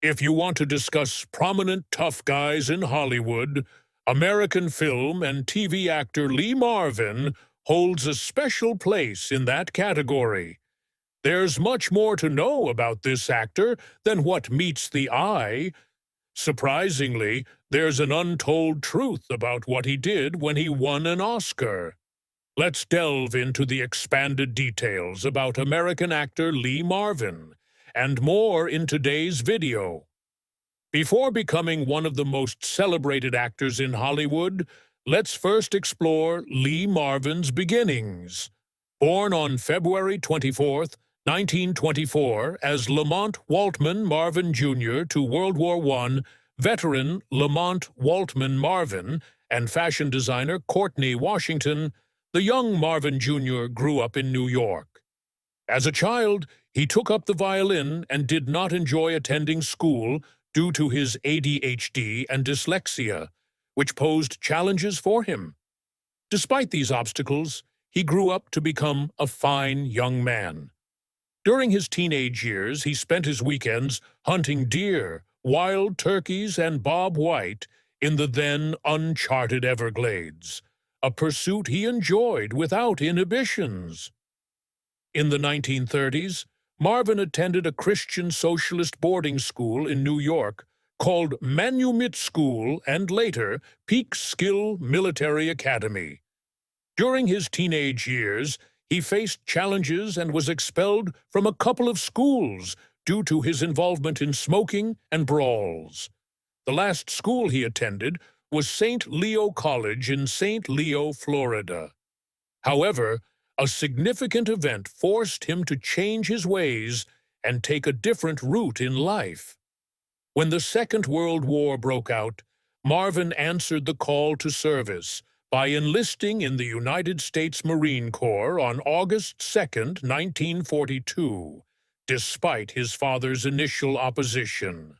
If you want to discuss prominent tough guys in Hollywood, American film and TV actor Lee Marvin holds a special place in that category. There's much more to know about this actor than what meets the eye. Surprisingly, there's an untold truth about what he did when he won an Oscar. Let's delve into the expanded details about American actor Lee Marvin, and more in today's video. Before becoming one of the most celebrated actors in Hollywood, let's first explore Lee Marvin's beginnings. Born on February 24, 1924, as Lamont Waltman Marvin Jr. to World War I veteran Lamont Waltman Marvin and fashion designer Courtney Washington, the young Marvin Jr. grew up in New York. As a child, he took up the violin and did not enjoy attending school due to his ADHD and dyslexia, which posed challenges for him. Despite these obstacles, he grew up to become a fine young man. During his teenage years, he spent his weekends hunting deer, wild turkeys, and bob white in the then uncharted Everglades, a pursuit he enjoyed without inhibitions. In the 1930s, Marvin attended a Christian socialist boarding school in New York called Manumit School and later Peekskill Military Academy. During his teenage years, he faced challenges and was expelled from a couple of schools due to his involvement in smoking and brawls. The last school he attended was St. Leo College in St. Leo, Florida. However, a significant event forced him to change his ways and take a different route in life. When the Second World War broke out, Marvin answered the call to service by enlisting in the United States Marine Corps on August 2, 1942, despite his father's initial opposition.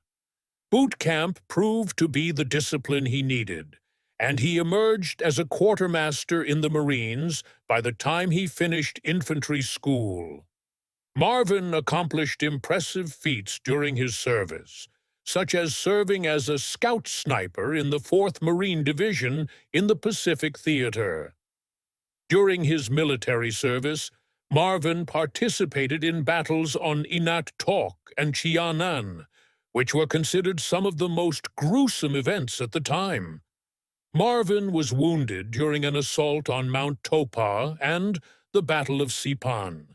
Boot camp proved to be the discipline he needed, and he emerged as a quartermaster in the Marines by the time he finished infantry school. Marvin accomplished impressive feats during his service, such as serving as a scout sniper in the 4th Marine Division in the Pacific Theater. During his military service, Marvin participated in battles on Inat Tok and Chianan, which were considered some of the most gruesome events at the time. Marvin was wounded during an assault on Mount Topa and the Battle of Sipan,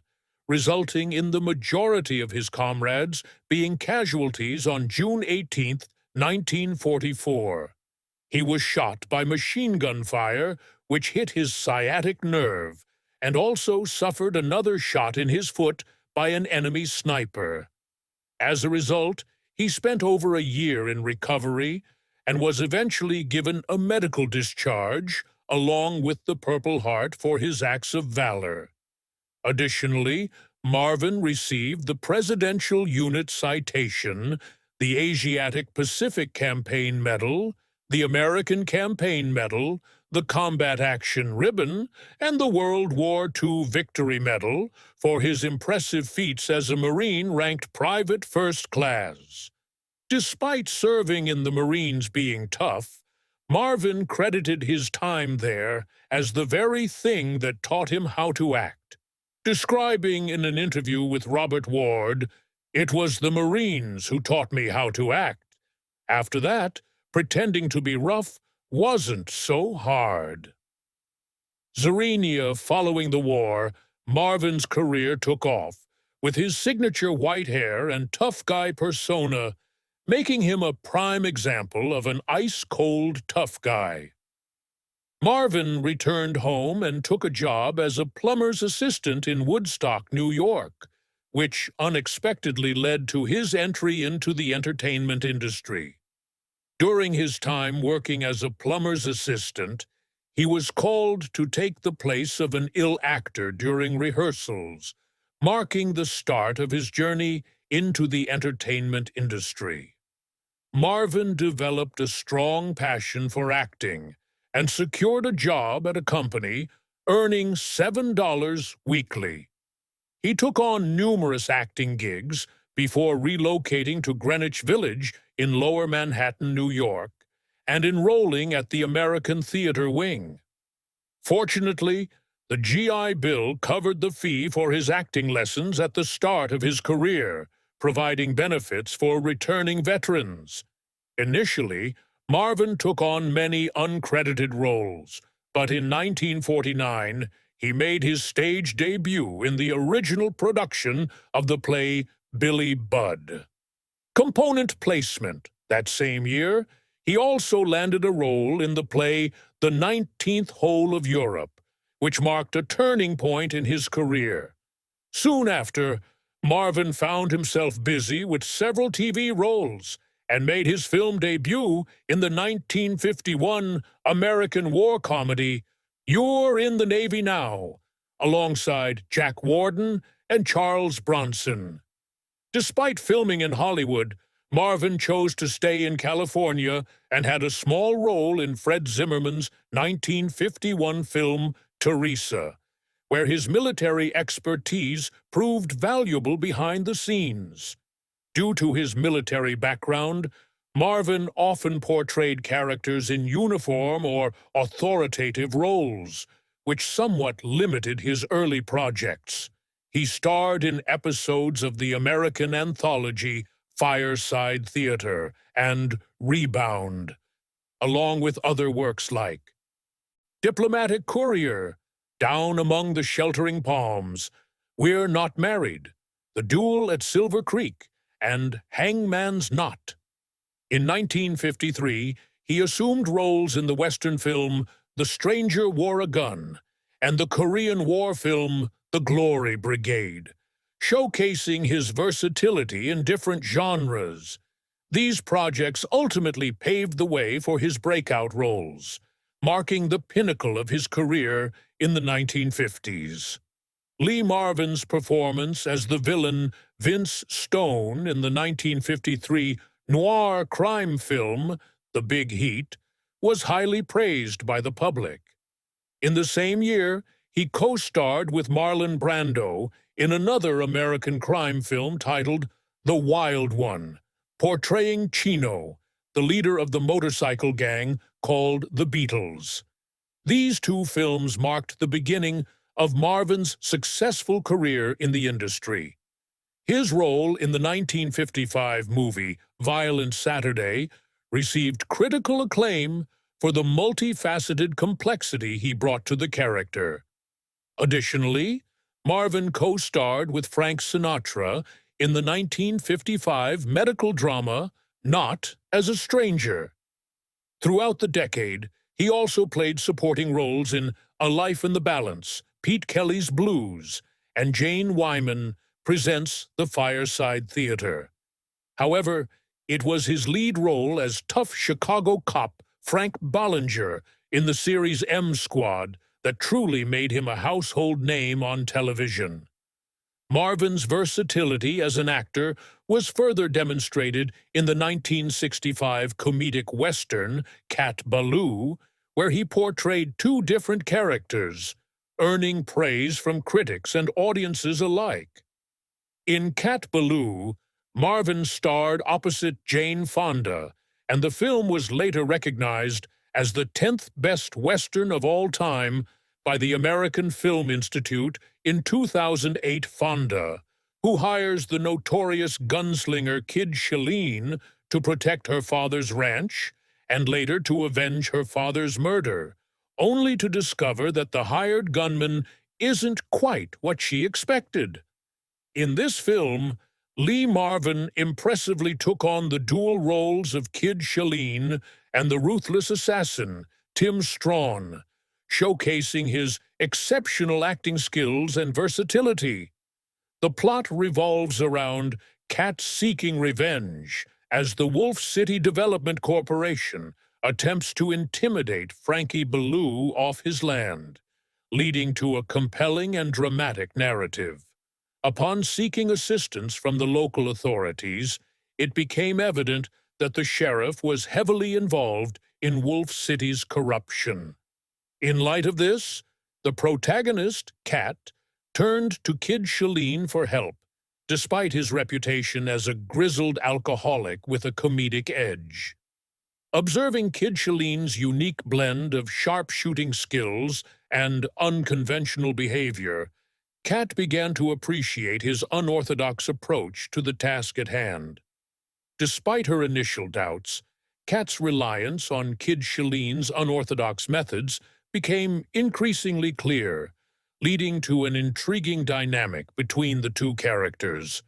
resulting in the majority of his comrades being casualties on June 18, 1944. He was shot by machine gun fire, which hit his sciatic nerve, and also suffered another shot in his foot by an enemy sniper. As a result, he spent over a year in recovery and was eventually given a medical discharge along with the Purple Heart for his acts of valor. Additionally, Marvin received the Presidential Unit Citation, the Asiatic Pacific Campaign Medal, the American Campaign Medal, the Combat Action Ribbon, and the World War II Victory Medal for his impressive feats as a Marine ranked Private First Class. Despite serving in the Marines being tough, Marvin credited his time there as the very thing that taught him how to act. Describing in an interview with Robert Ward, "It was the Marines who taught me how to act. After that, pretending to be rough wasn't so hard." Xerenia following the war, Marvin's career took off, with his signature white hair and tough guy persona, making him a prime example of an ice-cold tough guy. Marvin returned home and took a job as a plumber's assistant in Woodstock, New York, which unexpectedly led to his entry into the entertainment industry. During his time working as a plumber's assistant, he was called to take the place of an ill actor during rehearsals, marking the start of his journey into the entertainment industry. Marvin developed a strong passion for acting and secured a job at a company, earning $7 weekly. He took on numerous acting gigs, before relocating to Greenwich Village in Lower Manhattan, New York, and enrolling at the American Theater Wing. Fortunately, the GI Bill covered the fee for his acting lessons at the start of his career, providing benefits for returning veterans. Initially, Marvin took on many uncredited roles, but in 1949, he made his stage debut in the original production of the play Billy Budd. Component placement. That same year, he also landed a role in the play The 19th Hole of Europe, which marked a turning point in his career. Soon after, Marvin found himself busy with several TV roles and made his film debut in the 1951 American war comedy You're in the Navy Now, alongside Jack Warden and Charles Bronson. Despite filming in Hollywood, Marvin chose to stay in California and had a small role in Fred Zimmerman's 1951 film Teresa, where his military expertise proved valuable behind the scenes. Due to his military background, Marvin often portrayed characters in uniform or authoritative roles, which somewhat limited his early projects. He starred in episodes of the American anthology Fireside Theater and Rebound, along with other works like Diplomatic Courier, Down Among the Sheltering Palms, We're Not Married, The Duel at Silver Creek, and Hangman's Knot. In 1953, he assumed roles in the Western film The Stranger Wore a Gun and the Korean War film The Glory Brigade, showcasing his versatility in different genres. These projects ultimately paved the way for his breakout roles, marking the pinnacle of his career in the 1950s. Lee Marvin's performance as the villain Vince Stone in the 1953 noir crime film The Big Heat was highly praised by the public. In the same year, he co-starred with Marlon Brando in another American crime film titled The Wild One, portraying Chino, the leader of the motorcycle gang called the Beatles. These two films marked the beginning of Marvin's successful career in the industry. His role in the 1955 movie Violent Saturday received critical acclaim for the multifaceted complexity he brought to the character. Additionally, Marvin co-starred with Frank Sinatra in the 1955 medical drama Not as a Stranger. Throughout the decade, he also played supporting roles in A Life in the Balance, Pete Kelly's Blues, and Jane Wyman presents The Fireside Theater. However, it was his lead role as tough Chicago cop Frank Ballinger in the series M Squad that truly made him a household name on television. Marvin's versatility as an actor was further demonstrated in the 1965 comedic western Cat Ballou, where he portrayed two different characters, earning praise from critics and audiences alike. In Cat Ballou, Marvin starred opposite Jane Fonda, and the film was later recognized as the 10th best Western of all time by the American Film Institute in 2008. Fonda, who hires the notorious gunslinger Kid Shalene to protect her father's ranch and later to avenge her father's murder, only to discover that the hired gunman isn't quite what she expected. In this film, Lee Marvin impressively took on the dual roles of Kid Shalene and the ruthless assassin, Tim Strawn, showcasing his exceptional acting skills and versatility. The plot revolves around Cat seeking revenge as the Wolf City Development Corporation attempts to intimidate Frankie Ballou off his land, leading to a compelling and dramatic narrative. Upon seeking assistance from the local authorities, it became evident that the sheriff was heavily involved in Wolf City's corruption. In light of this, the protagonist, Cat, turned to Kid Shalene for help, despite his reputation as a grizzled alcoholic with a comedic edge. Observing Kid Shalene's unique blend of sharpshooting skills and unconventional behavior, Kat began to appreciate his unorthodox approach to the task at hand. Despite her initial doubts, Kat's reliance on Kid Shalene's unorthodox methods became increasingly clear, leading to an intriguing dynamic between the two characters.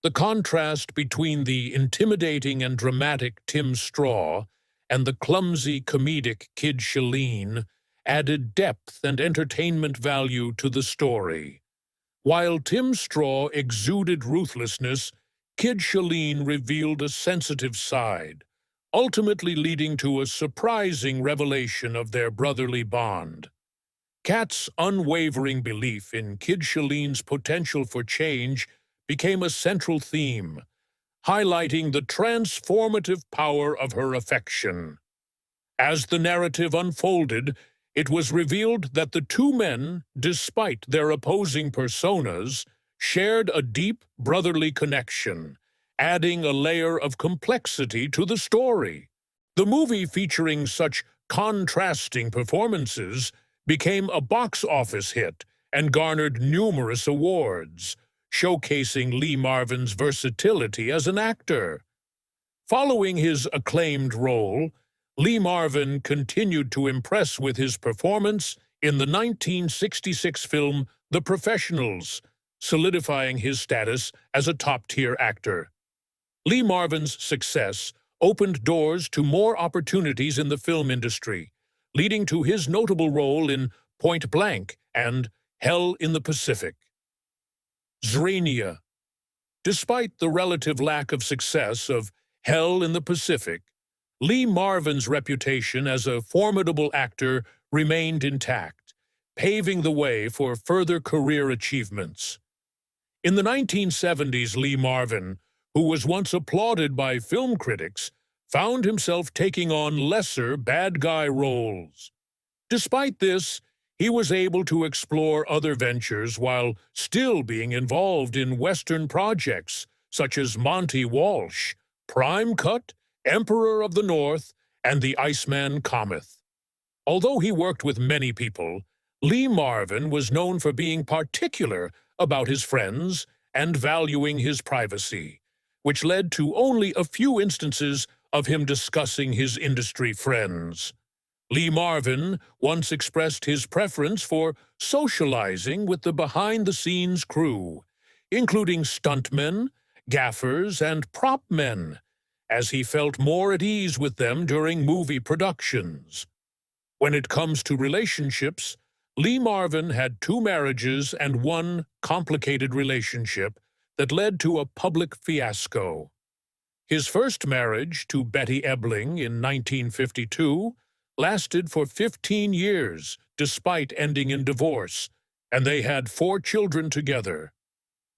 The contrast between the intimidating and dramatic Tim Straw and the clumsy, comedic Kid Shalene added depth and entertainment value to the story. While Tim Straw exuded ruthlessness, Kid Shalene revealed a sensitive side, ultimately leading to a surprising revelation of their brotherly bond. Kat's unwavering belief in Kid Shalene's potential for change became a central theme, highlighting the transformative power of her affection. As the narrative unfolded, it was revealed that the two men, despite their opposing personas, shared a deep brotherly connection, adding a layer of complexity to the story. The movie, featuring such contrasting performances, became a box office hit and garnered numerous awards, showcasing Lee Marvin's versatility as an actor. Following his acclaimed role, Lee Marvin continued to impress with his performance in the 1966 film The Professionals, solidifying his status as a top-tier actor. Lee Marvin's success opened doors to more opportunities in the film industry, leading to his notable role in Point Blank and Hell in the Pacific. Zrania. Despite the relative lack of success of Hell in the Pacific, Lee Marvin's reputation as a formidable actor remained intact, paving the way for further career achievements. In the 1970s, Lee Marvin, who was once applauded by film critics, found himself taking on lesser bad guy roles. Despite this, he was able to explore other ventures while still being involved in Western projects such as Monty Walsh, Prime Cut, Emperor of the North, and The Iceman Cometh. Although he worked with many people, Lee Marvin was known for being particular about his friends and valuing his privacy, which led to only a few instances of him discussing his industry friends. Lee Marvin once expressed his preference for socializing with the behind-the-scenes crew, including stuntmen, gaffers, and prop men, as he felt more at ease with them during movie productions. When it comes to relationships, Lee Marvin had 2 marriages and 1 complicated relationship that led to a public fiasco. His first marriage, to Betty Ebling in 1952, lasted for 15 years despite ending in divorce, and they had 4 children together.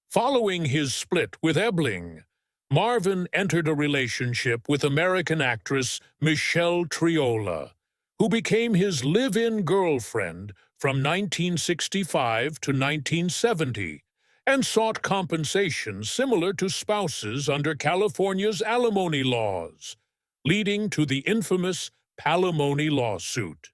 Following his split with Ebling, Marvin entered a relationship with American actress Michelle Triola, who became his live-in girlfriend from 1965 to 1970, and sought compensation similar to spouses under California's alimony laws, leading to the infamous palimony lawsuit.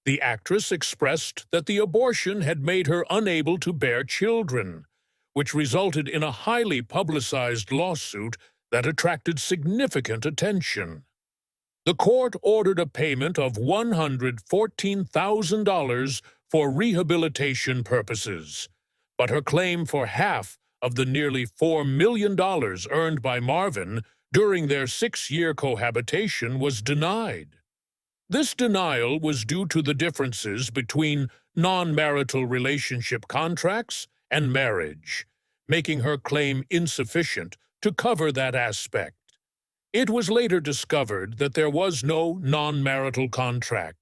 The actress expressed that the abortion had made her unable to bear children, which resulted in a highly publicized lawsuit that attracted significant attention. The court ordered a payment of $114,000 for rehabilitation purposes, but her claim for half of the nearly $4 million earned by Marvin during their 6-year cohabitation was denied. This denial was due to the differences between non-marital relationship contracts and marriage, making her claim insufficient to cover that aspect. It was later discovered that there was no non-marital contract,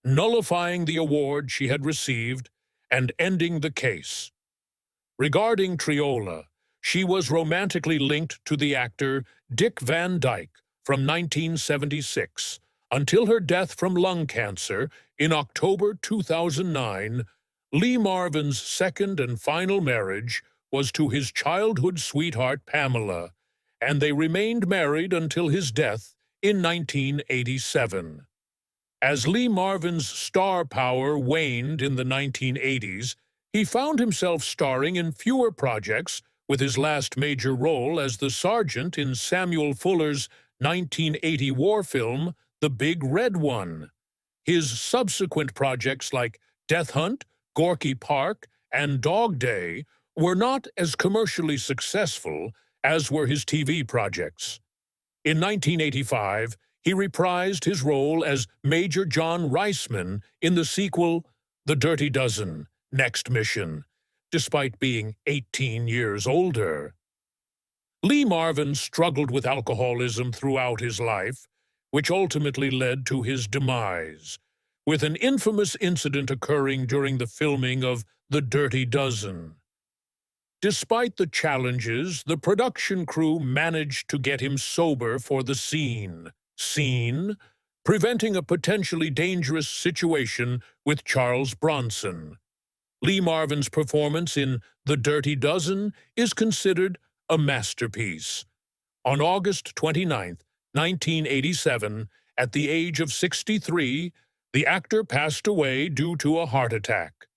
nullifying the award she had received and ending the case. Regarding Triola, she was romantically linked to the actor Dick Van Dyke from 1976 until her death from lung cancer in October 2009. Lee Marvin's second and final marriage was to his childhood sweetheart Pamela, and they remained married until his death in 1987. As Lee Marvin's star power waned in the 1980s, he found himself starring in fewer projects, with his last major role as the sergeant in Samuel Fuller's 1980 war film, The Big Red One. His subsequent projects like Death Hunt, Gorky Park, and Dog Day were not as commercially successful as were his TV projects. In 1985, he reprised his role as Major John Reisman in the sequel The Dirty Dozen: Next Mission, despite being 18 years older. Lee Marvin struggled with alcoholism throughout his life, which ultimately led to his demise, with an infamous incident occurring during the filming of The Dirty Dozen. Despite the challenges, the production crew managed to get him sober for the scene, preventing a potentially dangerous situation with Charles Bronson. Lee Marvin's performance in The Dirty Dozen is considered a masterpiece. On August 29, 1987, at the age of 63, the actor passed away due to a heart attack.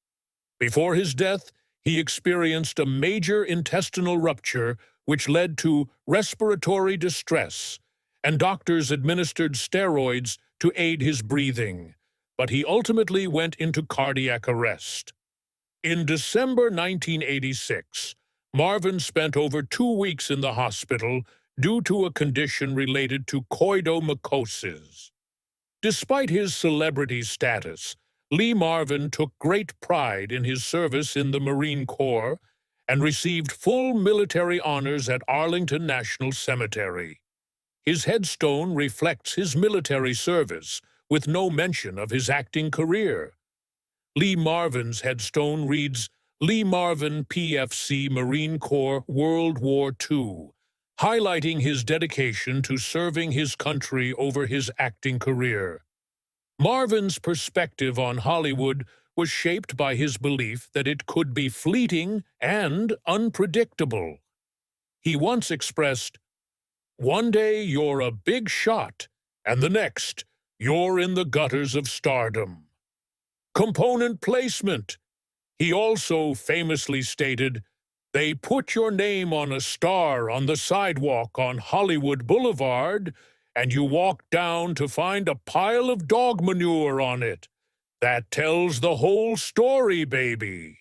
Before his death, he experienced a major intestinal rupture which led to respiratory distress, and doctors administered steroids to aid his breathing, but he ultimately went into cardiac arrest. In December 1986, Marvin spent over 2 weeks in the hospital due to a condition related to coidomycosis. Despite his celebrity status, Lee Marvin took great pride in his service in the Marine Corps and received full military honors at Arlington National Cemetery. His headstone reflects his military service, with no mention of his acting career. Lee Marvin's headstone reads, Lee Marvin, PFC, Marine Corps, World War II, highlighting his dedication to serving his country over his acting career. Marvin's perspective on Hollywood was shaped by his belief that it could be fleeting and unpredictable. He once expressed, "One day you're a big shot, and the next, you're in the gutters of stardom." Component placement. He also famously stated, "They put your name on a star on the sidewalk on Hollywood Boulevard, and you walk down to find a pile of dog manure on it. That tells the whole story, baby."